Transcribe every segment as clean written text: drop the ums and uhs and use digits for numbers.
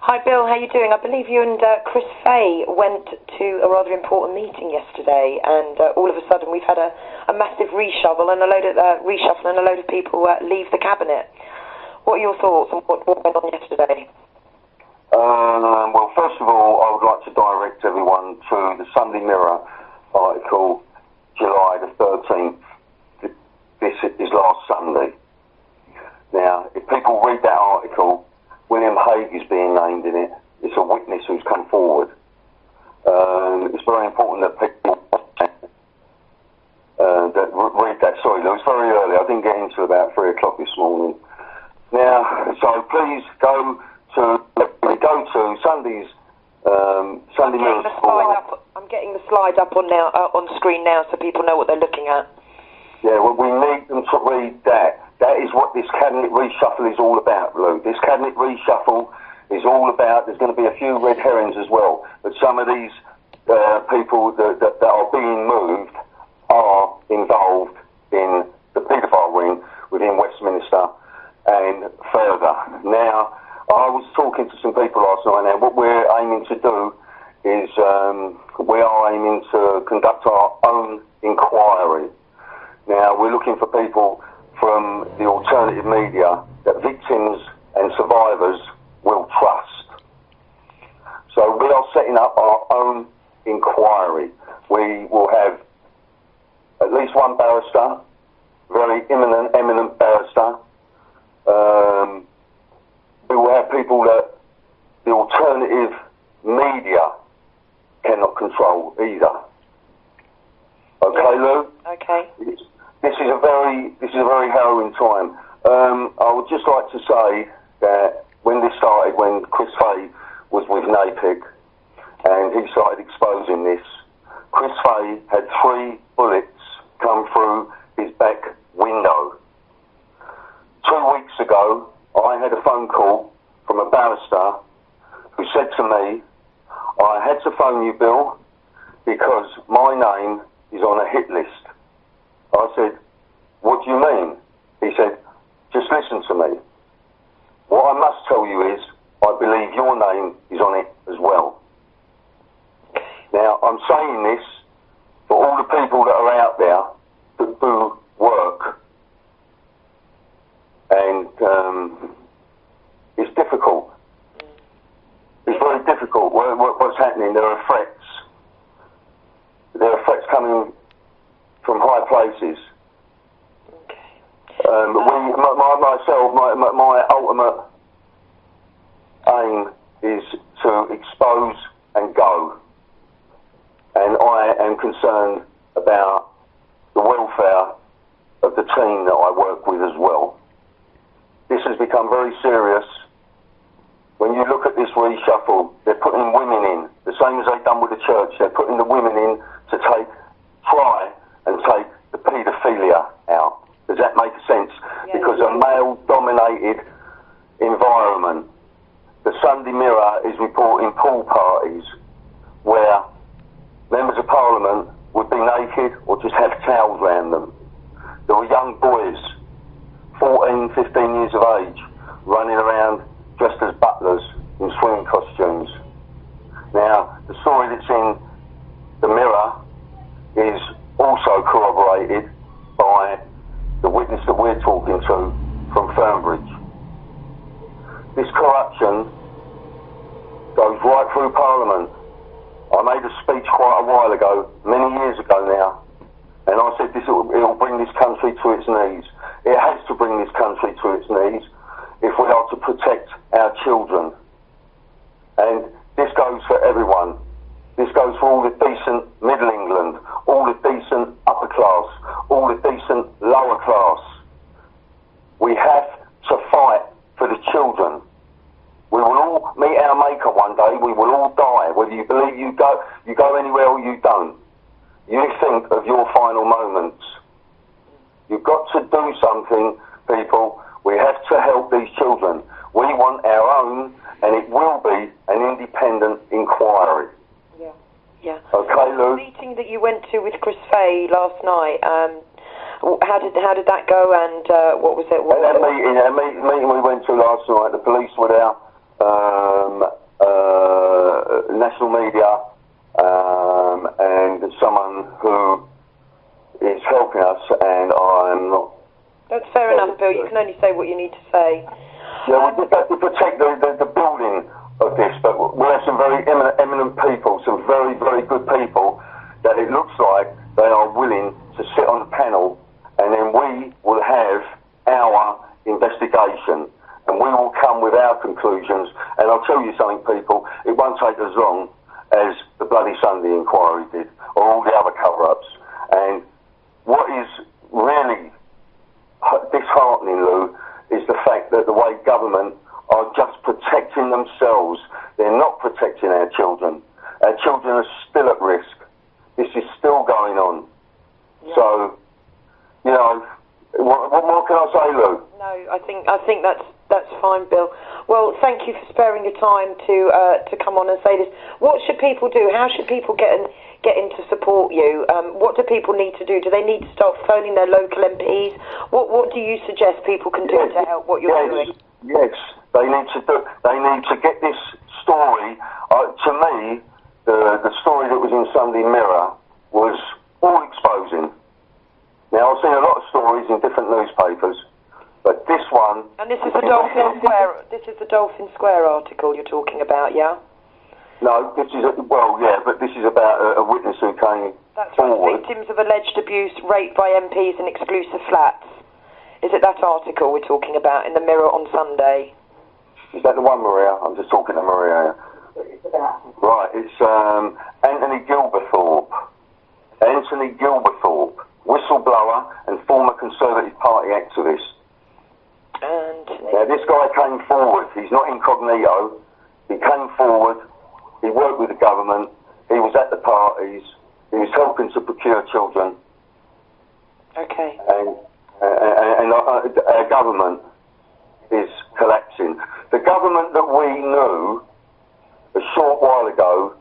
Hi Bill, how you doing? I believe you and Chris Fay went to a rather important meeting yesterday, and all of a sudden we've had a massive reshuffle and a load of people leave the cabinet. What are your thoughts on what went on yesterday? Well, first of all, I would like to direct everyone to the Sunday Mirror article, July the 13th. This is last Sunday. Now, if people read that article, William Hague is being named in it. It's a witness who's come forward. It's very important that people that read that. Sorry, Lou, it's very early. I didn't get into about 3 o'clock this morning. Now, so please go to Sunday's Sunday Mirror. I'm getting the slide up on screen now, so people know what they're looking at. Yeah, well, we need them to read that. That is what this cabinet reshuffle is all about, Lou. This cabinet reshuffle is all about, there's going to be a few red herrings as well, but some of these people that are being moved are involved in the paedophile ring within Westminster and further. Now, I was talking to some people last night. Now, what we're aiming to do is we are aiming to conduct our own inquiry. Now, we're looking for people from the alternative media that victims and survivors will trust. So we are setting up our own inquiry. We will have at least one barrister, very eminent barrister. We will have people that the alternative media cannot control either. Okay, Lou? Okay. This is a very harrowing time. I would just like to say that when this started, when Chris Fay was with NAPIC and he started exposing this, Chris Fay had 3 bullets come through his back window. 2 weeks ago, I had a phone call from a barrister who said to me, I had to phone you, Bill, because my name is on a hit list. I said, what do you mean? He said, just listen to me. What I must tell you is, I believe your name is on it as well. Now, I'm saying this for all the people that are out there that do work. And it's difficult. It's very difficult. What's happening? There are threats. There are threats coming from high places. My ultimate aim is to expose and go. And I am concerned about the welfare of the team that I work with as well. This has become very serious. When you look at this reshuffle, they're putting women in, the same as they've done with the church. They're putting the women in to try and take the paedophilia out. Does that make sense? Yeah, because a male-dominated environment. The Sunday Mirror is reporting pool parties where members of Parliament would be naked or just have towels around them. There were young boys, 14, 15 years of age, running around dressed as butlers in swimming costumes. Now, the story that's in the Mirror is also corroborated by the witness that we're talking to from Fernbridge. This corruption goes right through Parliament. I made a speech quite a while ago, many years ago now, and I said it'll bring this country to its knees. It has to bring this country to its knees if we are to protect our children. And this goes for everyone. This goes for all the decent Middle England, all the decent upper class, all the decent lower class. We have to fight for the children. We will all meet our maker one day. We will all die. Whether you believe you go anywhere or you don't. You think of your final moments. You've got to do something, people. We have to help these children. We want our own, and it will be an independent inquiry. Yeah. Okay, Lou? The meeting that you went to with Chris Fay last night, how did that go, and what was it? That meeting we went to last night, the police were there. national media and someone who is helping us, and I'm not... That's fair enough, Bill. You can only say what you need to say. Yeah, we have to protect the building of this, but we have some very eminent people, some very, very good people, that it looks like they are willing to sit on the panel, and then we will have our investigation, and we will come with our conclusions. And I'll tell you something, people, it won't take as long as the Bloody Sunday inquiry did, or all the other cover-ups. And what is really disheartening, Lou, is the fact that the way government are just protecting themselves. They're not protecting our children. Our children are still at risk. This is still going on. Yeah. So, you know, what more can I say, Lou? No, I think that's fine, Bill. Well, thank you for sparing your time to come on and say this. What should people do? How should people get in to support you? What do people need to do? Do they need to start phoning their local MPs? What do you suggest people can do to help what you're doing? Yes, they need to do. They need to get this story. To me, the story that was in Sunday Mirror was all exposing. Now, I've seen a lot of stories in different newspapers, but this one... And this is the Dolphin Square. This is the Dolphin Square article you're talking about, yeah? No, this is but this is about a witness who came forward. Victims of alleged abuse raped by MPs in exclusive flats. Is it that article we're talking about in the Mirror on Sunday? Is that the one, Maria? I'm just talking to Maria. Right, it's Anthony Gilberthorpe. Anthony Gilberthorpe, whistleblower and former Conservative Party activist. Now, this guy came forward. He's not incognito. He came forward. He worked with the government. He was at the parties. He was helping to procure children. Okay. And our government is collapsing. The government that we knew a short while ago,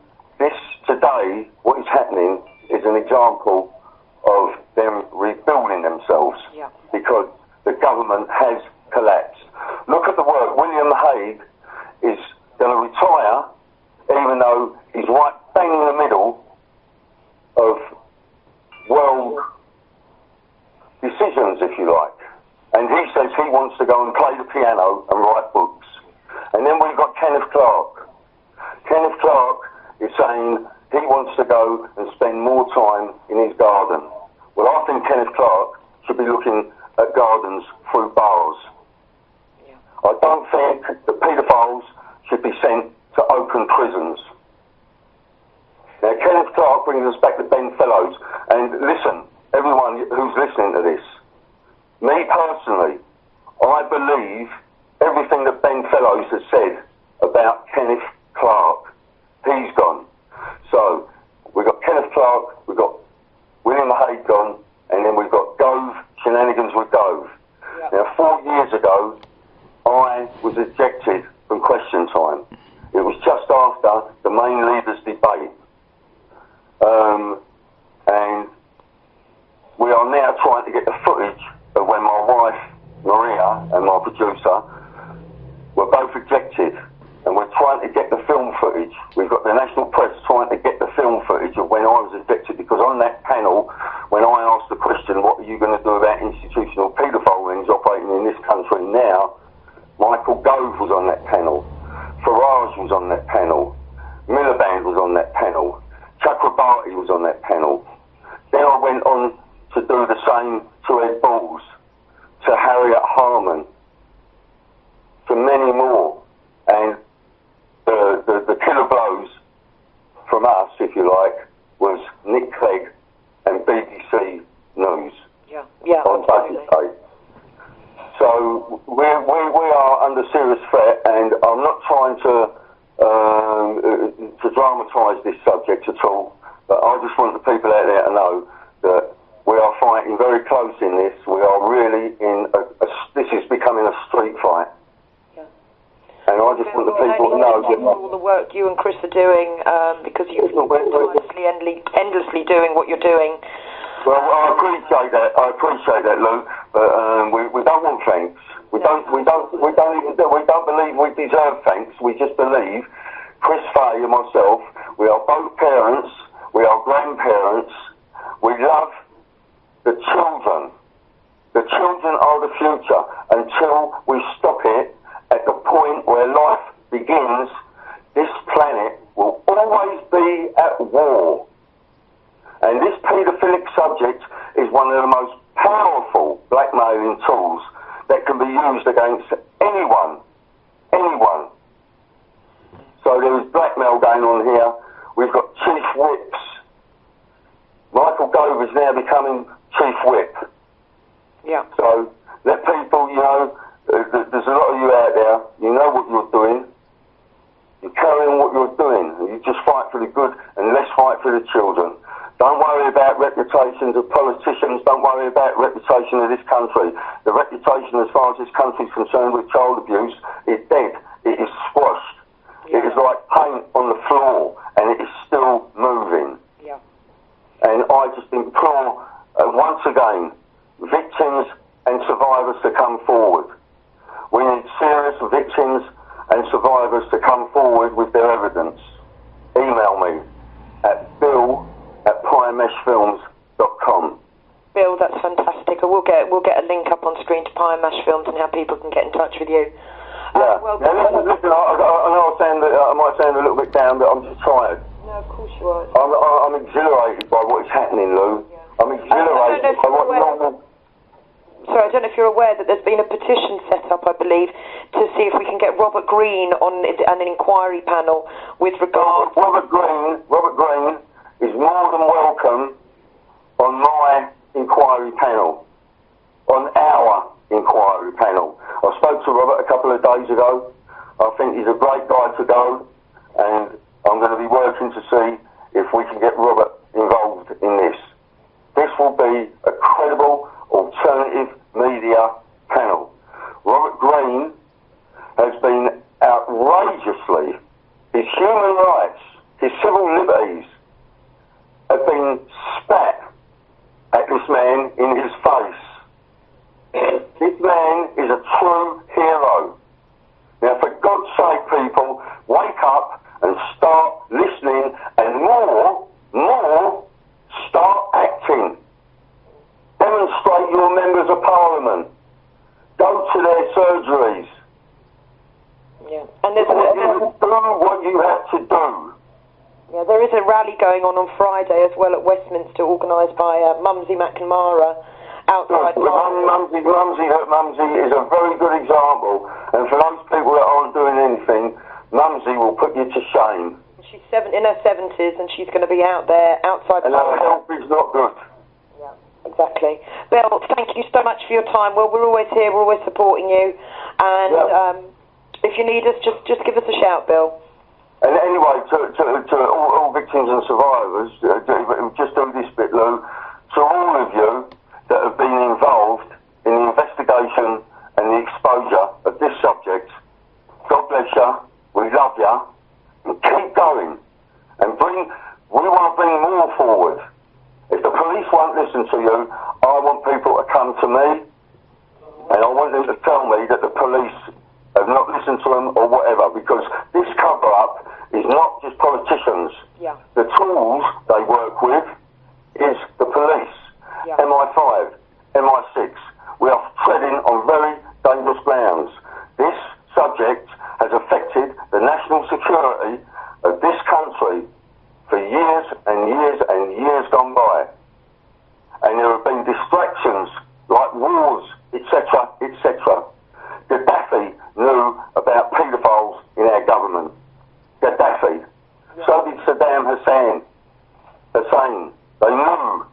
today, what is happening is an example of them rebuilding themselves. Yeah. Because the government has collapsed. Look at the work. William Hague is going to retire, even though he's right bang in the middle of world decisions, if you like. And he says he wants to go and play the piano and write books. And then we've got Kenneth Clarke. Kenneth Clarke is saying he wants to go and spend more time in his garden. Well, I think Kenneth Clarke should be looking at gardens through bars. Yeah. I don't think that paedophiles should be sent to open prisons. Now, Kenneth Clarke brings us back to Ben Fellows. And listen, everyone who's listening to this, me personally, I believe everything that Ben Fellows has said about Kenneth Clarke. He's gone. So, we've got Kenneth Clarke, we've got William Hague gone, and then we've got Gove, shenanigans with Gove. Yep. Now, 4 years ago, I was ejected from Question Time. It was just after the main leaders' debate. And we are now trying to get the footage of when my wife, Maria, and my producer were both ejected. And we're trying to get the film footage. We've got the national press trying to get the film footage of when I was ejected, because on that panel, when I asked the question, what are you going to do about institutional paedophile rings operating in this country now, Michael Gove was on that panel. Farage was on that panel. Miliband was on that panel. Chakrabarti was on that panel. Then I went on to do the same to Ed Balls, to Harriet Harman, to many more. And the killer blows from us, if you like, was Nick Clegg and BBC News. Yeah, on Budget Day. So we are under serious threat, and I'm not trying to dramatise this subject at all, but I just want the people out there to know that we are fighting very close in this. We are really in this is becoming a street fight. And I just want the people to know that all the work you and Chris are doing, because you're endlessly doing what you're doing. Well, I appreciate that, Lou. But we don't want thanks. We don't believe we deserve thanks. We just believe Chris Fay and myself, We are both parents. We are grandparents. We love the children. The children are the future. Until we stop it at the point where life begins, this planet will always be at war. And this paedophilic subject is one of the most powerful blackmailing tools that can be used against anyone. Anyone. So there is blackmail going on here. We've got chief whips. Michael Gove is now becoming chief whip. Yeah. So let people, you know, there's a lot of you out there, you know what you're doing. You carry on what you're doing. You just fight for the good and let's fight for the children. Don't worry about reputations of politicians. Don't worry about reputation of this country. The reputation as far as this country is concerned with child abuse is dead. It is squashed. Yeah. It is like paint on the floor and it is still moving. Yeah. And I just implore, once again, victims and survivors to come forward. We need serious victims and survivors to come forward with their evidence. Email me at bill@pyremeshfilms.com. Bill, that's fantastic. We'll get a link up on screen to Pie and Mash Films and how people can get in touch with you. Yeah. Now, listen, I know I might sound a little bit down, but I'm just tired. No, of course you are. I'm exhilarated by what is happening, Lou. Yeah. I'm exhilarated by what normal... Sorry, I don't know if you're aware that there's been a petition set up, I believe, to see if we can get Robert Greene on an inquiry panel with regard... Robert Greene is more than welcome on my inquiry panel, on our inquiry panel. I spoke to Robert a couple of days ago. I think he's a great guy to go, and I'm going to be working to see if we can get Robert involved in this. This will be a credible alternative media panel. Robert Greene has been outrageously, his human rights, his civil liberties have been spat at this man in his face. This man is a true hero. Now, for God's sake, people, wake up and start listening, and more, start acting. Demonstrate your members of parliament. Go to their surgeries. Yeah, and do what you have to do. Yeah, there is a rally going on Friday as well at Westminster, organised by Mumsy McNamara outside. Mumsy is a very good example, and for those people that aren't doing anything, Mumsy will put you to shame. She's in her 70s, and she's going to be out there outside. And her health is not good. Yeah, exactly. Bill, thank you so much for your time. Well, we're always here. We're always supporting you, and if you need us, just give us a shout, Bill. And anyway, to all victims and survivors, just do this bit, Lou. To all of you that have been involved in the investigation and the exposure of this subject, God bless you. We love you. And keep going. And we want to bring more forward. If the police won't listen to you, I want people to come to me, and I want them to tell me that the police have not listened to them or whatever, because this cover-up is not just politicians. Yeah. The tools they work with is the police, MI5, MI6. We are treading on very dangerous grounds. This subject has affected the national security of this country for years and years and years gone by. And there have been distractions like wars, etc., etc. Gaddafi knew about paedophiles in our government. Gaddafi. So did Saddam Hussein. They knew.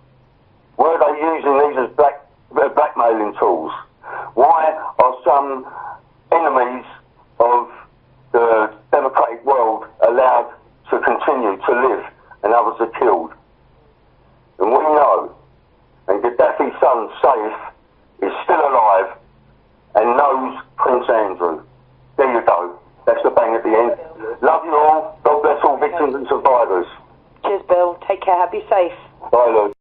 Were they using these as blackmailing tools? Why are some enemies of the democratic world allowed to continue to live and others are killed? And we know. And Gaddafi's son, Saif, is still alive and knows Prince Andrew. There you go. That's the bang at the end. Love you all. God bless all victims and survivors. Cheers, Bill. Take care. Be safe. Bye, Lou.